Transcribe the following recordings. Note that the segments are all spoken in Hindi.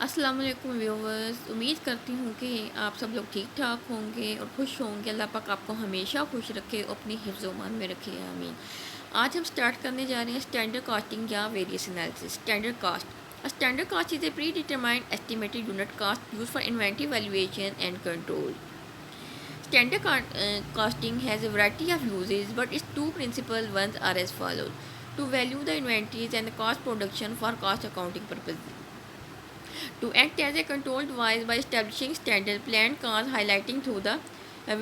अस्सलाम वालेकुम व्यूवर्स, उम्मीद करती हूँ कि आप सब लोग ठीक ठाक होंगे और खुश होंगे। अल्लाह पाक आपको हमेशा खुश रखे, अपनी हिफ्ज़ मान में रखे, आमीन। आज हम स्टार्ट करने जा रहे हैं स्टैंडर्ड कास्टिंग या various analysis. Standard cost, A standard cost is a predetermined estimated unit cost used for inventory valuation and control. Costing has a variety of uses, but its two principal ones are as follows: to value the inventories and the cost production for cost accounting purposes, to act as a control device by establishing standard planned costs, highlighting through the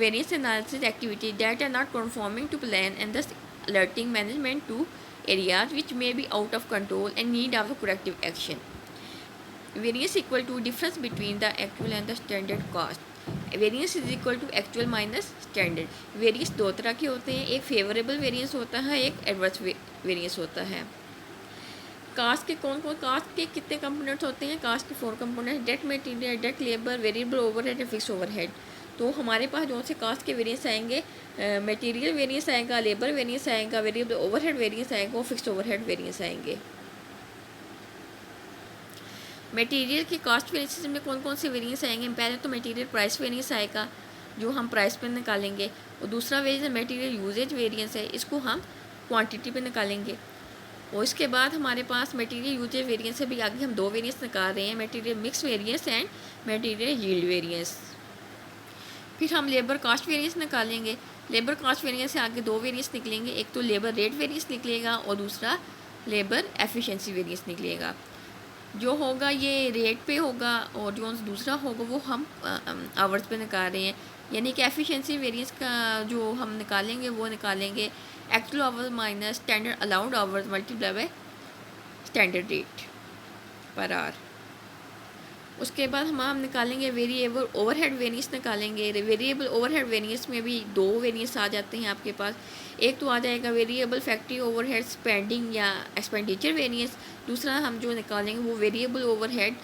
various analysis activities that are not conforming to plan and thus alerting management to areas which may be out of control and need of corrective action. Variance equal to difference between the actual and the standard cost. Variance is equal to actual minus standard. Variance दो तरह के होते हैं, एक फेवरेबल वेरियंस होता है, एक एडवर्स वेरियंस होता है। कास्ट के कास्ट के कितने कंपोनेंट्स होते हैं? कास्ट के 4 कंपोनेंट्स: डेट मटेरियल, डेट लेबर, वेरिएबल ओवरहेड और फिक्स ओवरहेड। तो हमारे पास जो से कास्ट के वेरियंस आएंगे, मटेरियल वेरियंस आएगा, लेबर वेरियंस आएगा, वेरिएबल ओवरहेड वेरियंस आएगा और फिक्स ओवरहेड वेरियंस आएंगे। मटेरियल की कास्ट वेरियंस में कौन कौन से वेरियंस आएंगे? पहले तो मटेरियल प्राइस वेरियंस आएगा, जो हम प्राइस पे निकालेंगे, और दूसरा वेरियंस मटेरियल यूजेज वेरियंस है, इसको हम क्वांटिटी पे निकालेंगे। और इसके बाद हमारे पास मटेरियल यूजेज वेरियंस से भी आगे हम 2 वेरियंस निकाल रहे हैं, material mix variance and material yield variance. फिर हम लेबर कास्ट वेरियंस निकालेंगे। लेबर कास्ट वेरियंस से आगे 2 वेरियंस निकलेंगे, एक तो लेबर रेट वेरियंस निकलेगा और दूसरा लेबर एफिशिएंसी वेरियंस निकलेगा। जो होगा ये रेट पे होगा और जो दूसरा होगा वो हम आवर्स पे निकाल रहे हैं, यानी कि एफिशिएंसी वेरियंस का जो हम निकालेंगे वो निकालेंगे actual hours minus standard allowed hours multiply by standard rate per hour. उसके बाद हम निकालेंगे वेरिएबल ओवरहेड वेरियंस निकालेंगे। वेरिएबल ओवरहेड वेरियंस में भी 2 वेरियंस आ जाते हैं आपके पास। एक तो आ जाएगा वेरिएबल फैक्ट्री ओवरहेड स्पेंडिंग या एक्सपेंडिचर वेरियंस, दूसरा हम जो निकालेंगे वो वेरिएबल ओवरहेड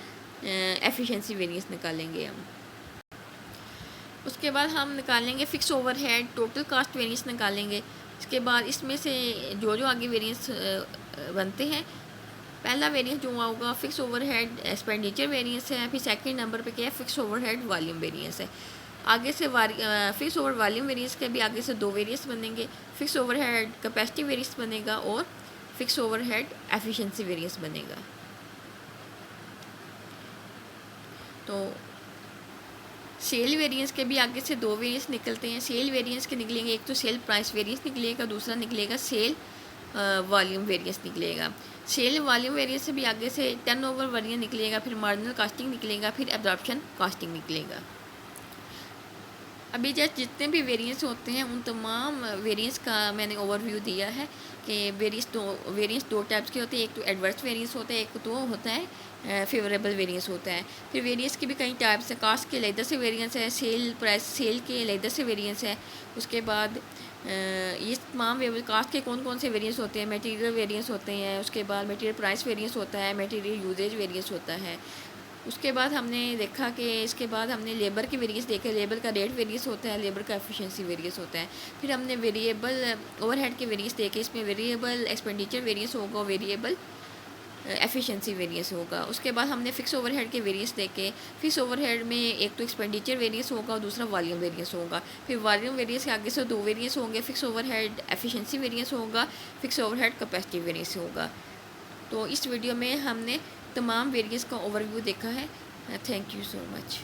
एफिशिएंसी वेरियंस निकालेंगे हम। उसके बाद हम निकालेंगे fix overhead total cast variance निकालेंगे। इसके बाद इसमें से जो आगे वेरियंस बनते हैं, पहला वेरियंस जो होगा फिक्स ओवरहेड एक्सपेंडिचर वेरियंस है, फिर सेकंड नंबर पे क्या है? फिक्स ओवरहेड वॉल्यूम वेरियंस है। आगे से फिक्स ओवर वॉल्यूम वेरियंस के भी आगे से 2 वेरियंस बनेंगे, फिक्स ओवरहेड कैपेसिटी वेरियंस बनेगा और फिक्स ओवरहेड एफिशिएंसी वेरियंस बनेगा। तो सेल वेरियंस के भी आगे से 2 वेरियंस निकलते हैं। सेल वेरियंस के निकलेंगे, एक तो सेल प्राइस वेरियंस निकलेगा, दूसरा निकलेगा सेल वॉल्यूम वेरियंस निकलेगा। सेल वॉल्यूम वेरियंस से भी आगे से टर्नओवर वेरियंस निकलेगा, फिर मार्जिनल कास्टिंग निकलेगा, फिर एब्जॉर्प्शन कास्टिंग निकलेगा। अभी जस्ट जितने भी वेरियंस होते हैं उन तमाम वेरियंस का मैंने ओवरव्यू दिया है कि वेरियंस दो टाइप्स के होते हैं, एक तो एडवर्स वेरियंस होता है, एक तो होता है फेवरेबल वेरियंस होता है। फिर वेरियंस के भी कई टाइप्स हैं, कास्ट के अलग से वेरियंस है, सेल प्राइस सेल के अलग से वेरियंस है। उसके बाद ये तमाम कास्ट के कौन कौन से वेरियंस होते हैं? मटेरियल वेरियंस होते हैं, उसके बाद मटेरियल प्राइस वेरियंस होता है, मटेरियल यूजेज वेरियंस होता है। उसके बाद हमने देखा कि इसके बाद हमने लेबर के वेरियंस देखे, लेबर का रेट वेरियंस होता है, लेबर का एफिशिएंसी वेरियंस होता है। फिर हमने वेरिएबल ओवरहेड के वेरियंस देखे, इसमें वेरिएबल एक्सपेंडिचर वेरियंस होगा, वेरिएबल एफिशिएंसी वेरियंस होगा। उसके बाद हमने फिक्स ओवरहेड के वेरियंस देखे। फिक्स ओवरहेड में एक तो एक्सपेंडिचर वेरियंस होगा और दूसरा वॉल्यूम वेरियंस होगा। फिर वॉल्यूम वेरियंस के आगे से 2 वेरियंस होंगे, फिक्स ओवरहेड एफिशिएंसी वेरियंस होगा, फिक्स ओवरहेड कैपेसिटी वेरियंस होगा। तो इस वीडियो में हमने तमाम वेरियंस का ओवरव्यू देखा है। Thank you so much.